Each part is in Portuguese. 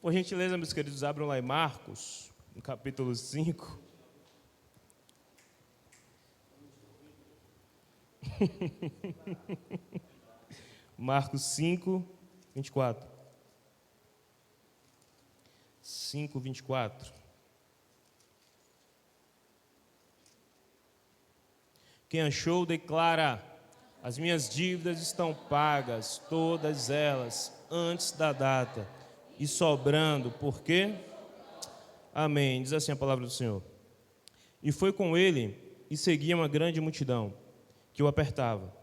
Por gentileza, meus queridos, abram lá em Marcos, no capítulo 5. Marcos 5, 24. 5, 24. Quem achou, declara: as minhas dívidas estão pagas, todas elas, antes da data, e sobrando, por quê? Amém. Diz assim a palavra do Senhor. E foi com ele, e seguia uma grande multidão, que o apertava.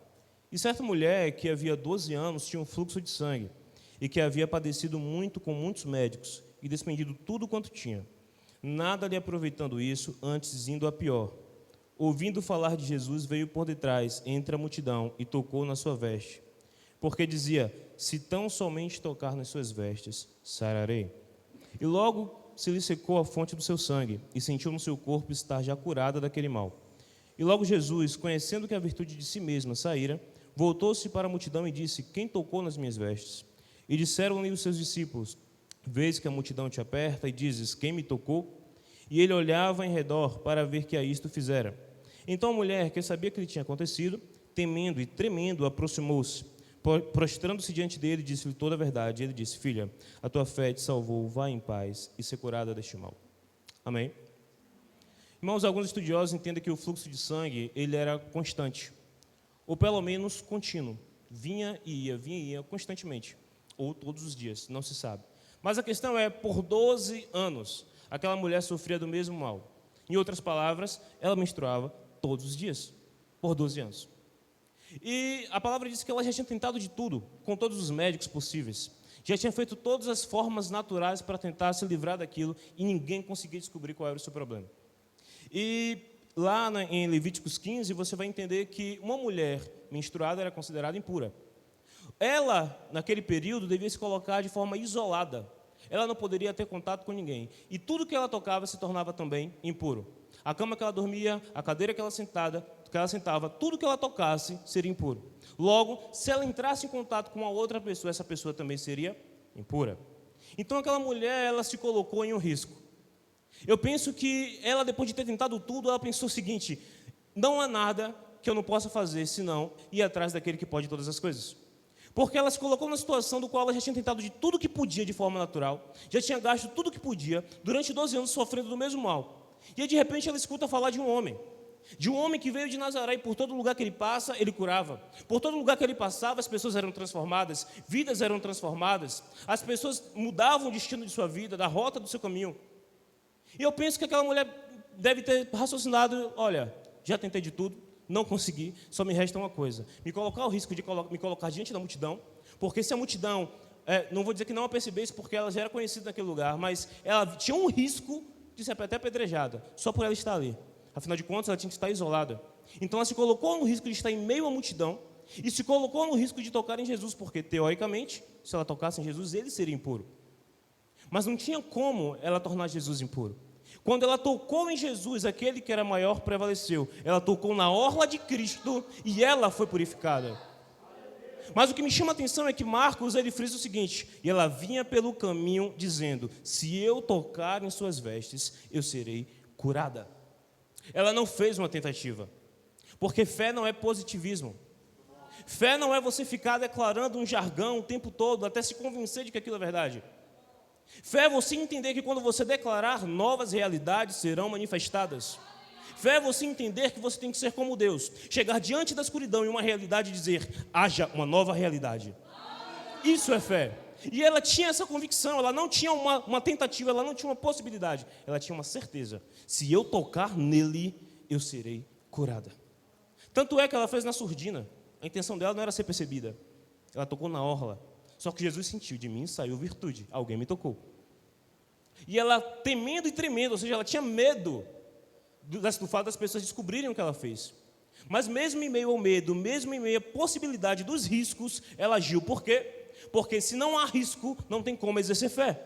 E certa mulher, que havia 12 anos, tinha um fluxo de sangue, e que havia padecido muito com muitos médicos, e despendido tudo quanto tinha, nada lhe aproveitando isso, antes indo a pior. Ouvindo falar de Jesus, veio por detrás, entre a multidão, e tocou na sua veste. Porque dizia: se tão somente tocar nas suas vestes, sararei. E logo se lhe secou a fonte do seu sangue, e sentiu no seu corpo estar já curada daquele mal. E logo Jesus, conhecendo que a virtude de si mesma saíra, voltou-se para a multidão e disse: quem tocou nas minhas vestes? E disseram-lhe os seus discípulos: vês que a multidão te aperta, e dizes: quem me tocou? E ele olhava em redor para ver que a isto fizera. Então a mulher, que sabia que lhe tinha acontecido, temendo e tremendo, aproximou-se, prostrando-se diante dele, disse-lhe toda a verdade. E ele disse: filha, a tua fé te salvou, vá em paz e ser curada deste mal. Amém? Irmãos, alguns estudiosos entendem que o fluxo de sangue ele era constante, ou pelo menos contínuo, vinha e ia constantemente, ou todos os dias, não se sabe. Mas a questão é, por 12 anos, aquela mulher sofria do mesmo mal. Em outras palavras, ela menstruava todos os dias, por 12 anos. E a palavra diz que ela já tinha tentado de tudo, com todos os médicos possíveis. Já tinha feito todas as formas naturais para tentar se livrar daquilo, e ninguém conseguia descobrir qual era o seu problema. E lá em Levíticos 15, você vai entender que uma mulher menstruada era considerada impura. Ela, naquele período, devia se colocar de forma isolada. Ela não poderia ter contato com ninguém. E tudo que ela tocava se tornava também impuro. A cama que ela dormia, a cadeira que ela sentava, tudo que ela tocasse seria impuro. Logo, se ela entrasse em contato com uma outra pessoa, essa pessoa também seria impura. Então aquela mulher, ela se colocou em um risco. Eu penso que ela, depois de ter tentado tudo, ela pensou o seguinte: não há nada que eu não possa fazer, senão ir atrás daquele que pode todas as coisas. Porque ela se colocou numa situação do qual ela já tinha tentado de tudo que podia de forma natural, já tinha gasto tudo que podia, durante 12 anos sofrendo do mesmo mal. E aí, de repente, ela escuta falar de um homem que veio de Nazaré, e por todo lugar que ele passa, ele curava. Por todo lugar que ele passava, as pessoas eram transformadas, vidas eram transformadas, as pessoas mudavam o destino de sua vida, da rota do seu caminho. E eu penso que aquela mulher deve ter raciocinado: olha, já tentei de tudo, não consegui, só me resta uma coisa: me colocar ao risco de me colocar diante da multidão, porque se a multidão, não vou dizer que não a percebesse, porque ela já era conhecida naquele lugar, mas ela tinha um risco de ser até apedrejada, só por ela estar ali. Afinal de contas, ela tinha que estar isolada. Então ela se colocou no risco de estar em meio à multidão, e se colocou no risco de tocar em Jesus, porque teoricamente, se ela tocasse em Jesus, ele seria impuro. Mas não tinha como ela tornar Jesus impuro. Quando ela tocou em Jesus, aquele que era maior prevaleceu. Ela tocou na orla de Cristo e ela foi purificada. Mas o que me chama a atenção é que Marcos, ele frisa o seguinte: e ela vinha pelo caminho dizendo: se eu tocar em suas vestes, eu serei curada. Ela não fez uma tentativa, porque fé não é positivismo. Fé não é você ficar declarando um jargão o tempo todo, até se convencer de que aquilo é verdade. Fé é você entender que quando você declarar, novas realidades serão manifestadas. Fé é você entender que você tem que ser como Deus, chegar diante da escuridão e uma realidade e dizer: haja uma nova realidade. Isso é fé. E ela tinha essa convicção, ela não tinha uma tentativa, ela não tinha uma possibilidade, ela tinha uma certeza: se eu tocar nele, eu serei curada. Tanto é que ela fez na surdina. A intenção dela não era ser percebida, ela tocou na orla. Só que Jesus sentiu: de mim saiu virtude, alguém me tocou. E ela, temendo e tremendo, ou seja, ela tinha medo do fato das pessoas descobrirem o que ela fez. Mas mesmo em meio ao medo, mesmo em meio à possibilidade dos riscos, ela agiu. Por quê? Porque se não há risco, não tem como exercer fé.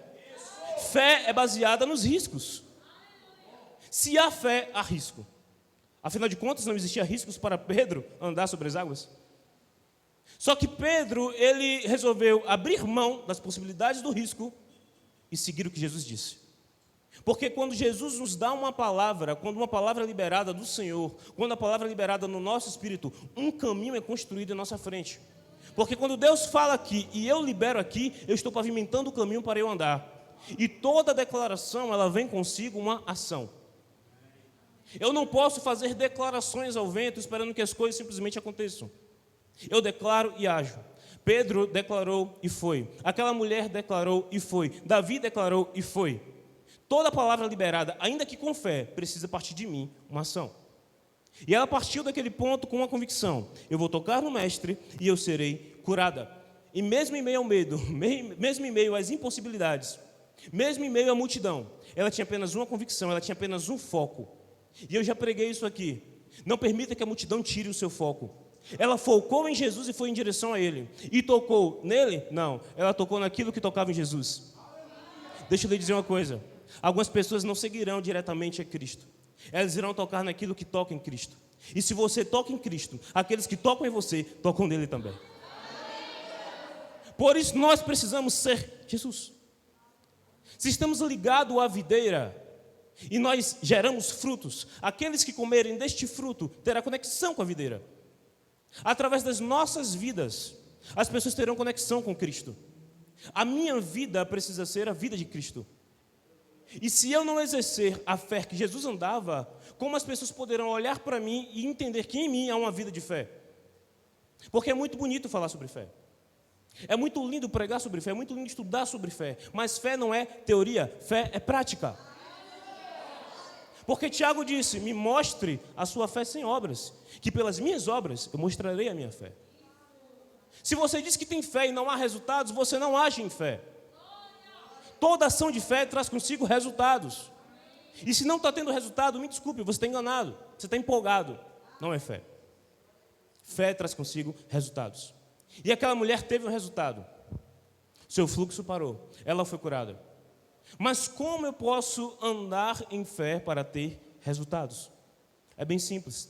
Fé é baseada nos riscos. Se há fé, há risco. Afinal de contas, não existia riscos para Pedro andar sobre as águas. Só que Pedro, ele resolveu abrir mão das possibilidades do risco e seguir o que Jesus disse. Porque quando Jesus nos dá uma palavra, quando uma palavra é liberada do Senhor, quando a palavra é liberada no nosso espírito, um caminho é construído em nossa frente. Porque quando Deus fala aqui e eu libero aqui, eu estou pavimentando o caminho para eu andar. E toda declaração, ela vem consigo uma ação. Eu não posso fazer declarações ao vento esperando que as coisas simplesmente aconteçam. Eu declaro e ajo. Pedro declarou e foi. Aquela mulher declarou e foi. Davi declarou e foi. Toda palavra liberada, ainda que com fé, precisa partir de mim uma ação. E ela partiu daquele ponto com uma convicção: eu vou tocar no Mestre e eu serei curada. E mesmo em meio ao medo, mesmo em meio às impossibilidades, mesmo em meio à multidão, ela tinha apenas uma convicção, ela tinha apenas um foco. E eu já preguei isso aqui: não permita que a multidão tire o seu foco. Ela focou em Jesus e foi em direção a Ele. E tocou nele? Não, ela tocou naquilo que tocava em Jesus. Deixa eu lhe dizer uma coisa: algumas pessoas não seguirão diretamente a Cristo, elas irão tocar naquilo que toca em Cristo. E se você toca em Cristo, aqueles que tocam em você, tocam nele também. Por isso nós precisamos ser Jesus. Se estamos ligados à videira e nós geramos frutos, aqueles que comerem deste fruto terão conexão com a videira. Através das nossas vidas, as pessoas terão conexão com Cristo. A minha vida precisa ser a vida de Cristo. E se eu não exercer a fé que Jesus andava, como as pessoas poderão olhar para mim e entender que em mim há uma vida de fé? Porque é muito bonito falar sobre fé. É muito lindo pregar sobre fé, é muito lindo estudar sobre fé. Mas fé não é teoria, fé é prática. Porque Tiago disse: me mostre a sua fé sem obras, que pelas minhas obras eu mostrarei a minha fé. Se você diz que tem fé e não há resultados, você não age em fé. Toda ação de fé traz consigo resultados. E se não está tendo resultado, me desculpe, você está enganado, você está empolgado. Não é fé. Fé traz consigo resultados. E aquela mulher teve um resultado. Seu fluxo parou, ela foi curada. Mas como eu posso andar em fé para ter resultados? É bem simples.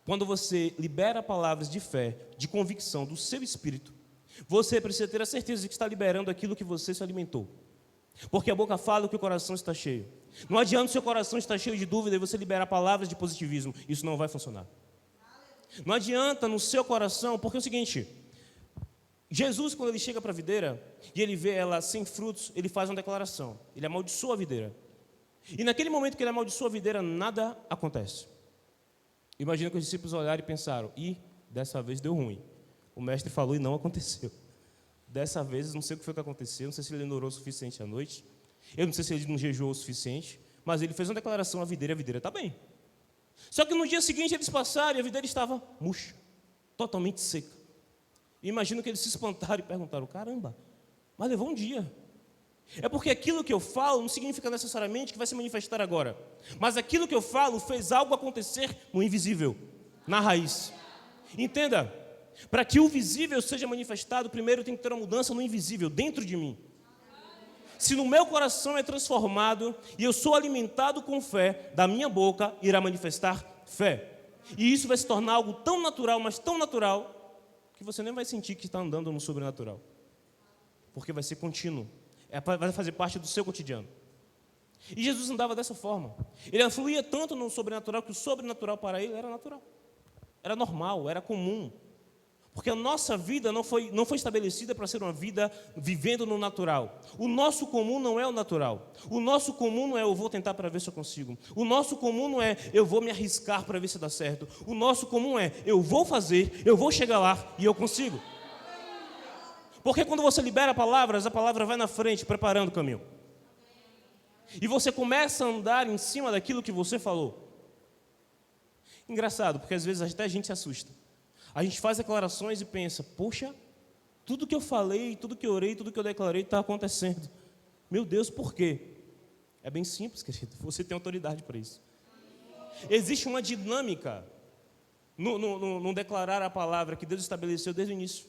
Quando você libera palavras de fé, de convicção do seu espírito, você precisa ter a certeza de que está liberando aquilo que você se alimentou. Porque a boca fala que o coração está cheio. Não adianta o seu coração estar cheio de dúvida e você liberar palavras de positivismo. Isso não vai funcionar. Não adianta no seu coração, porque é o seguinte: Jesus, quando ele chega para a videira e ele vê ela sem frutos, ele faz uma declaração. Ele amaldiçoa a videira. E naquele momento que ele amaldiçoa a videira, nada acontece. Imagina que os discípulos olharam e pensaram: dessa vez deu ruim. O mestre falou e não aconteceu. Dessa vez, não sei o que foi que aconteceu, não sei se ele orou o suficiente à noite, eu não sei se ele não jejuou o suficiente, mas ele fez uma declaração à videira, e a videira está bem. Só que no dia seguinte eles passaram e a videira estava murcha, totalmente seca. E imagino que eles se espantaram e perguntaram: caramba, mas levou um dia. É porque aquilo que eu falo não significa necessariamente que vai se manifestar agora, mas aquilo que eu falo fez algo acontecer no invisível, na raiz. Entenda, para que o visível seja manifestado, primeiro tem que ter uma mudança no invisível, dentro de mim. Se no meu coração é transformado e eu sou alimentado com fé, da minha boca irá manifestar fé. E isso vai se tornar algo tão natural, mas tão natural, que você nem vai sentir que está andando no sobrenatural. Porque vai ser contínuo, vai fazer parte do seu cotidiano. E Jesus andava dessa forma. Ele afluía tanto no sobrenatural que o sobrenatural para ele era natural. Era normal, era comum. Porque a nossa vida não foi estabelecida para ser uma vida vivendo no natural. O nosso comum não é o natural. O nosso comum não é eu vou tentar para ver se eu consigo. O nosso comum não é eu vou me arriscar para ver se dá certo. O nosso comum é eu vou fazer, eu vou chegar lá e eu consigo. Porque quando você libera palavras, a palavra vai na frente preparando o caminho. E você começa a andar em cima daquilo que você falou. Engraçado, porque às vezes até a gente se assusta. A gente faz declarações e pensa: poxa, tudo que eu falei, tudo que eu orei, tudo que eu declarei está acontecendo. Meu Deus, por quê? É bem simples, querido. Você tem autoridade para isso. Existe uma dinâmica no declarar a palavra que Deus estabeleceu desde o início.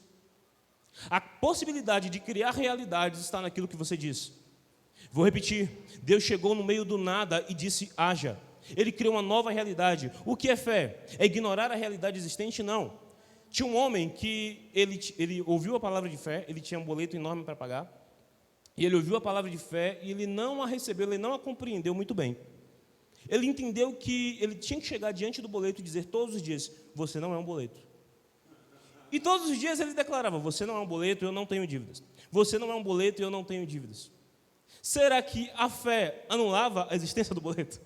A possibilidade de criar realidades está naquilo que você disse. Vou repetir: Deus chegou no meio do nada e disse: haja. Ele criou uma nova realidade. O que é fé? É ignorar a realidade existente? Não. Tinha um homem que ele ouviu a palavra de fé, ele tinha um boleto enorme para pagar, E ele ouviu a palavra de fé e ele não a recebeu, ele não a compreendeu muito bem. Ele entendeu que ele tinha que chegar diante do boleto e dizer todos os dias: você não é um boleto. E todos os dias ele declarava: você não é um boleto, eu não tenho dívidas. Você não é um boleto, eu não tenho dívidas. Será que a fé anulava a existência do boleto?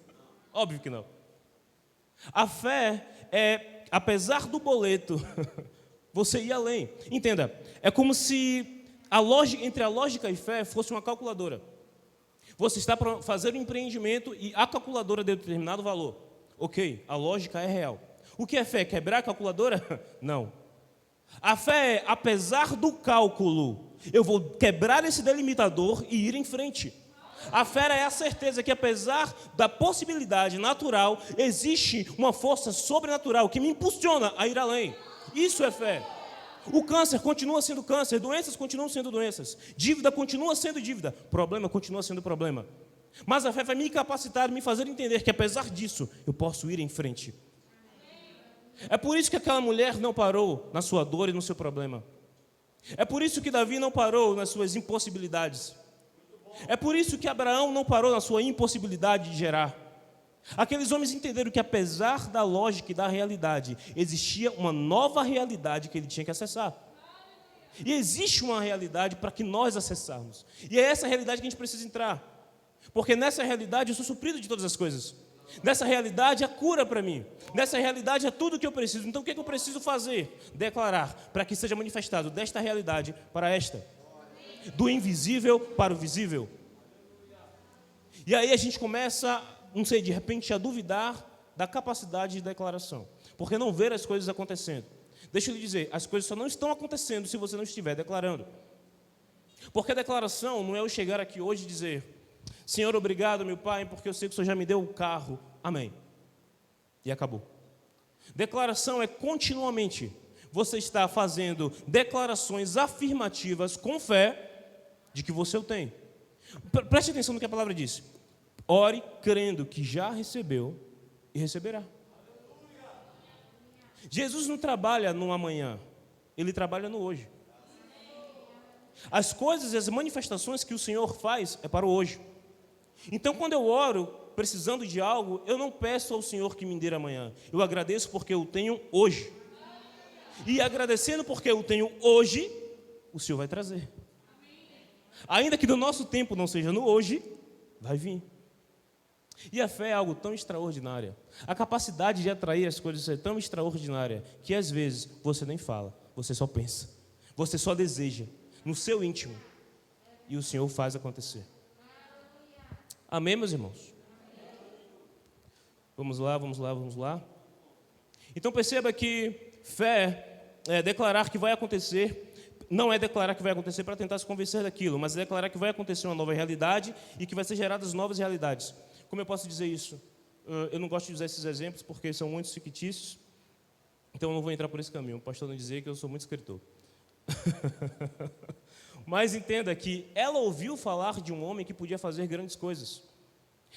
Óbvio que não. A fé é, apesar do boleto, você ia além. Entenda, é como se entre a lógica e fé fosse uma calculadora. Você está para fazer um empreendimento e a calculadora deu determinado valor. Ok, a lógica é real. O que é fé? Quebrar a calculadora? Não. A fé é, apesar do cálculo, eu vou quebrar esse delimitador e ir em frente. A fé é a certeza que, apesar da possibilidade natural, existe uma força sobrenatural que me impulsiona a ir além. Isso é fé. O câncer continua sendo câncer, doenças continuam sendo doenças, dívida continua sendo dívida, problema continua sendo problema. Mas a fé vai me capacitar, me fazer entender que, apesar disso, eu posso ir em frente. É por isso que aquela mulher não parou na sua dor e no seu problema. É por isso que Davi não parou nas suas impossibilidades. É por isso que Abraão não parou na sua impossibilidade de gerar. Aqueles homens entenderam que, apesar da lógica e da realidade, existia uma nova realidade que ele tinha que acessar. E existe uma realidade para que nós acessarmos. E é essa realidade que a gente precisa entrar. Porque nessa realidade eu sou suprido de todas as coisas. Nessa realidade, a cura para mim. Nessa realidade, é tudo o que eu preciso. Então, o que eu preciso fazer? Declarar, para que seja manifestado desta realidade para esta. Do invisível para o visível. E aí a gente começa, não sei, de repente, a duvidar da capacidade de declaração. Porque não ver as coisas acontecendo. Deixa eu lhe dizer, as coisas só não estão acontecendo se você não estiver declarando. Porque a declaração não é eu chegar aqui hoje e dizer: Senhor, obrigado, meu Pai, porque eu sei que o Senhor já me deu o carro. Amém. E acabou. Declaração é continuamente você está fazendo declarações afirmativas com fé de que você o tem. Preste atenção no que a palavra diz. Ore crendo que já recebeu e receberá. Jesus não trabalha no amanhã, Ele trabalha no hoje. As coisas e as manifestações que o Senhor faz é para o hoje. Então, quando eu oro precisando de algo, eu não peço ao Senhor que me dê amanhã. Eu agradeço porque eu tenho hoje. E agradecendo porque eu tenho hoje, o Senhor vai trazer. Ainda que do nosso tempo não seja no hoje, vai vir. E a fé é algo tão extraordinário. A capacidade de atrair as coisas é tão extraordinária que às vezes você nem fala, você só pensa. Você só deseja no seu íntimo. E o Senhor faz acontecer. Amém, meus irmãos? Vamos lá, vamos lá, vamos lá. Então perceba que fé é declarar que vai acontecer. Não é declarar que vai acontecer para tentar se convencer daquilo, mas é declarar que vai acontecer uma nova realidade e que vai ser geradas novas realidades. Como eu posso dizer isso? Eu não gosto de usar esses exemplos porque são muito fictícios, então eu não vou entrar por esse caminho. O pastor não dizer que eu sou muito escritor. Mas entenda que ela ouviu falar de um homem que podia fazer grandes coisas.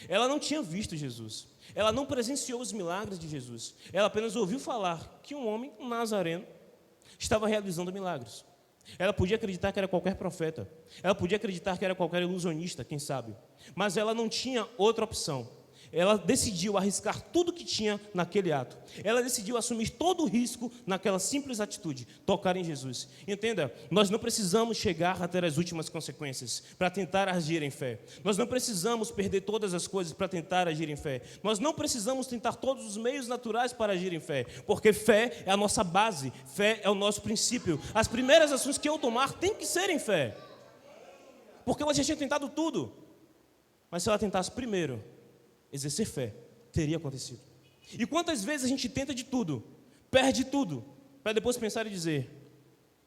Ela não tinha visto Jesus. Ela não presenciou os milagres de Jesus. Ela apenas ouviu falar que um homem, um nazareno, estava realizando milagres. Ela podia acreditar que era qualquer profeta. Ela podia acreditar que era qualquer ilusionista, quem sabe. Mas ela não tinha outra opção. Ela decidiu arriscar tudo que tinha naquele ato. Ela decidiu assumir todo o risco naquela simples atitude, tocar em Jesus. Entenda, nós não precisamos chegar até as últimas consequências para tentar agir em fé. Nós não precisamos perder todas as coisas para tentar agir em fé. Nós não precisamos tentar todos os meios naturais para agir em fé, porque fé é a nossa base, fé é o nosso princípio. As primeiras ações que eu tomar têm que ser em fé, porque ela já tinha tentado tudo, mas se ela tentasse primeiro exercer fé, teria acontecido. E quantas vezes a gente tenta de tudo, perde tudo, para depois pensar e dizer: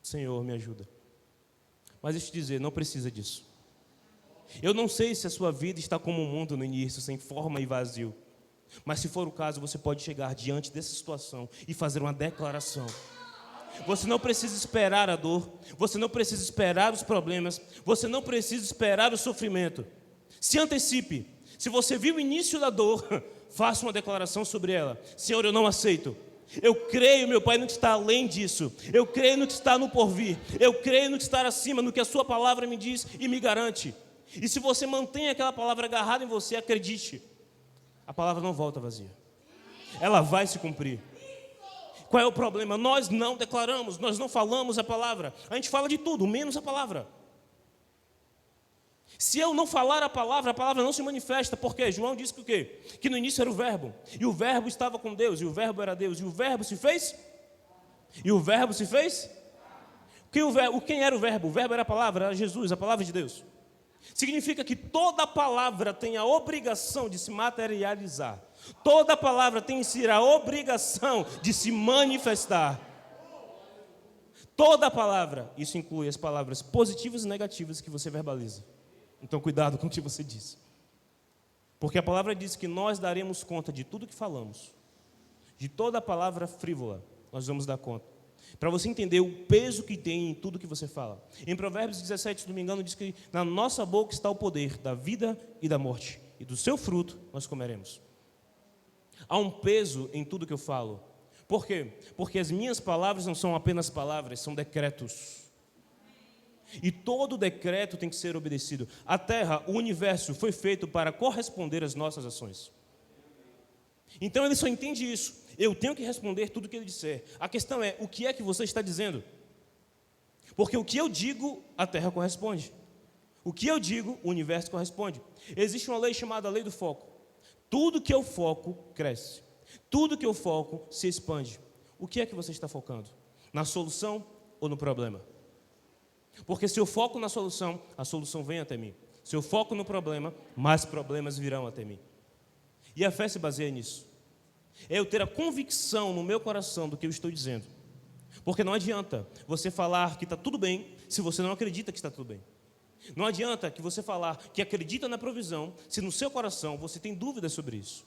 Senhor, me ajuda. Mas deixa eu te dizer, não precisa disso. Eu não sei se a sua vida está como um mundo no início, sem forma e vazio. Mas se for o caso, você pode chegar diante dessa situação e fazer uma declaração. Você não precisa esperar a dor, você não precisa esperar os problemas, você não precisa esperar o sofrimento. Se antecipe. Se você viu o início da dor, faça uma declaração sobre ela. Senhor, eu não aceito. Eu creio, meu Pai, no que está além disso. Eu creio no que está no porvir. Eu creio no que está acima, no que a sua palavra me diz e me garante. E se você mantém aquela palavra agarrada em você, acredite, a palavra não volta vazia. Ela vai se cumprir. Qual é o problema? Nós não declaramos, nós não falamos a palavra. A gente fala de tudo, menos a palavra. Se eu não falar a palavra não se manifesta. Por quê? João disse que o quê? Que no início era o verbo. E o verbo estava com Deus. E o verbo era Deus. E o verbo se fez? E o verbo se fez? Quem era o verbo? O verbo era a palavra, era Jesus, a palavra de Deus. Significa que toda palavra tem a obrigação de se materializar. Toda palavra tem em si a obrigação de se manifestar. Toda palavra, isso inclui as palavras positivas e negativas que você verbaliza. Então cuidado com o que você diz. Porque a palavra diz que nós daremos conta de tudo que falamos. De toda palavra frívola, nós vamos dar conta. Para você entender o peso que tem em tudo que você fala. Em Provérbios 17, se não me engano, diz que na nossa boca está o poder da vida e da morte. E do seu fruto nós comeremos. Há um peso em tudo que eu falo. Por quê? Porque as minhas palavras não são apenas palavras, são decretos. E todo decreto tem que ser obedecido. A terra, o universo, foi feito para corresponder às nossas ações. Então ele só entende isso. Eu tenho que responder tudo o que ele disser. A questão é, o que é que você está dizendo? Porque o que eu digo, a terra corresponde. O que eu digo, o universo corresponde. Existe uma lei chamada lei do foco. Tudo que eu foco, cresce. Tudo que eu foco, se expande. O que é que você está focando? Na solução ou no problema? Porque se eu foco na solução, a solução vem até mim. Se eu foco no problema, mais problemas virão até mim. E a fé se baseia nisso. É eu ter a convicção no meu coração do que eu estou dizendo. Porque não adianta você falar que está tudo bem, se você não acredita que está tudo bem. Não adianta que você falar que acredita na provisão, se no seu coração você tem dúvidas sobre isso.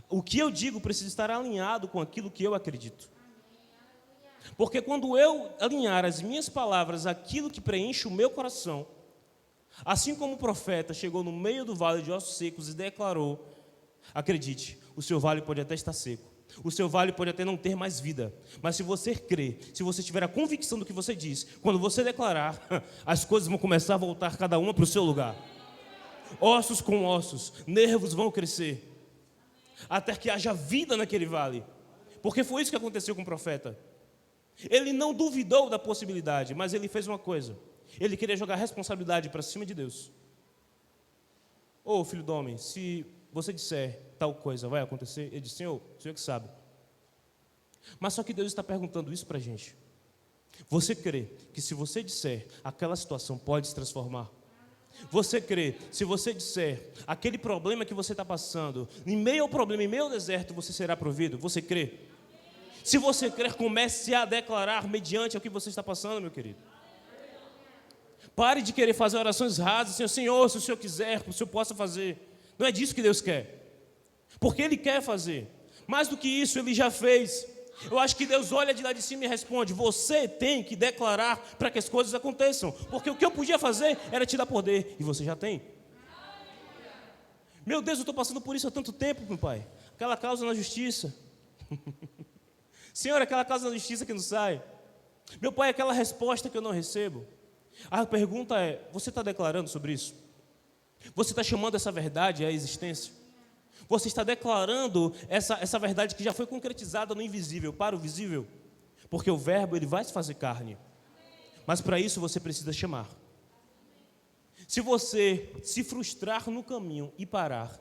O que eu digo precisa estar alinhado com aquilo que eu acredito. Porque quando eu alinhar as minhas palavras àquilo que preenche o meu coração, assim como o profeta chegou no meio do vale de ossos secos e declarou, acredite, o seu vale pode até estar seco, o seu vale pode até não ter mais vida, mas se você crer, se você tiver a convicção do que você diz, quando você declarar, as coisas vão começar a voltar cada uma para o seu lugar. Ossos com ossos, nervos vão crescer, até que haja vida naquele vale, porque foi isso que aconteceu com o profeta. Ele não duvidou da possibilidade, mas ele fez uma coisa. Ele queria jogar a responsabilidade para cima de Deus. Ô filho do homem, se você disser tal coisa, vai acontecer? Ele disse, Senhor que sabe. Mas só que Deus está perguntando isso para a gente. Você crê que se você disser, aquela situação pode se transformar? Você crê, se você disser, aquele problema que você está passando, em meio ao problema, em meio ao deserto, você será provido? Você crê? Se você crer, comece a declarar mediante o que você está passando, meu querido. Pare de querer fazer orações rasas, Senhor, se o Senhor quiser, o Senhor possa fazer. Não é disso que Deus quer. Porque Ele quer fazer. Mais do que isso, Ele já fez. Eu acho que Deus olha de lá de cima e responde, você tem que declarar para que as coisas aconteçam. Porque o que eu podia fazer era te dar poder, e você já tem. Meu Deus, eu estou passando por isso há tanto tempo, meu Pai. Aquela causa na justiça. Senhor, aquela causa na justiça que não sai. Meu Pai, aquela resposta que eu não recebo. A pergunta é, você está declarando sobre isso? Você está chamando essa verdade à existência? Você está declarando essa verdade que já foi concretizada no invisível para o visível? Porque o verbo, ele vai se fazer carne. Mas para isso você precisa chamar. Se você se frustrar no caminho e parar,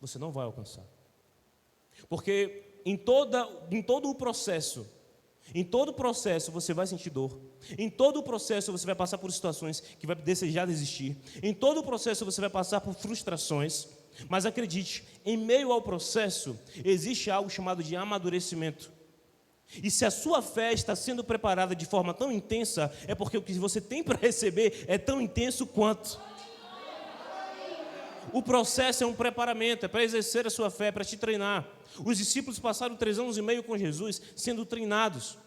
você não vai alcançar. Porque em todo o processo você vai sentir dor. Em todo o processo você vai passar por situações que vai desejar desistir. Em todo o processo você vai passar por frustrações. Mas acredite, em meio ao processo existe algo chamado de amadurecimento. E se a sua fé está sendo preparada de forma tão intensa, é porque o que você tem para receber é tão intenso quanto. O processo é um preparamento, é para exercer a sua fé, para te treinar. Os discípulos passaram 3 anos e meio com Jesus, sendo treinados.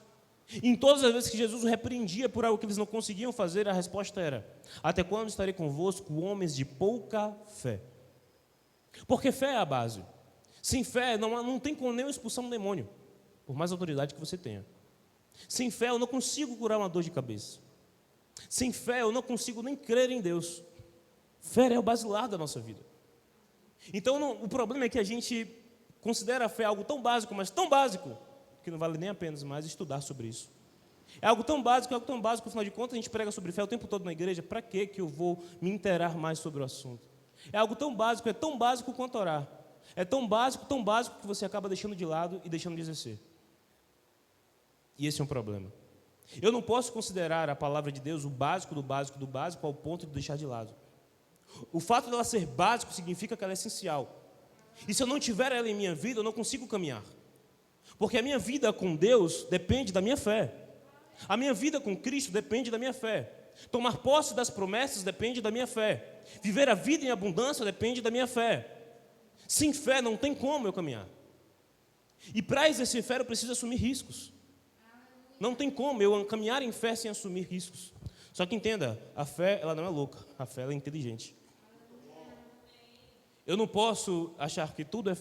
Em todas as vezes que Jesus repreendia por algo que eles não conseguiam fazer, a resposta era, até quando estarei convosco, homens de pouca fé? Porque fé é a base. Sem fé, não tem como nem expulsar um demônio. por mais autoridade que você tenha. Sem fé eu não consigo curar uma dor de cabeça. Sem fé eu não consigo nem crer em Deus. Fé é o basilar da nossa vida. Então o problema é que a gente considera a fé algo tão básico, mas tão básico, que não vale nem a pena mais estudar sobre isso. É algo tão básico, afinal de contas a gente prega sobre fé o tempo todo na igreja, para que eu vou me inteirar mais sobre o assunto? É algo tão básico, é tão básico quanto orar. É tão básico que você acaba deixando de lado e deixando de exercer. E esse é um problema. Eu não posso considerar a palavra de Deus o básico do básico do básico ao ponto de deixar de lado. O fato dela ser básico significa que ela é essencial. E se eu não tiver ela em minha vida, eu não consigo caminhar. Porque a minha vida com Deus depende da minha fé. A minha vida com Cristo depende da minha fé. Tomar posse das promessas depende da minha fé. Viver a vida em abundância depende da minha fé. Sem fé não tem como eu caminhar. E para exercer fé eu preciso assumir riscos. Não tem como eu caminhar em fé sem assumir riscos. Só que entenda, a fé ela não é louca, a fé ela é inteligente. Eu não posso achar que tudo é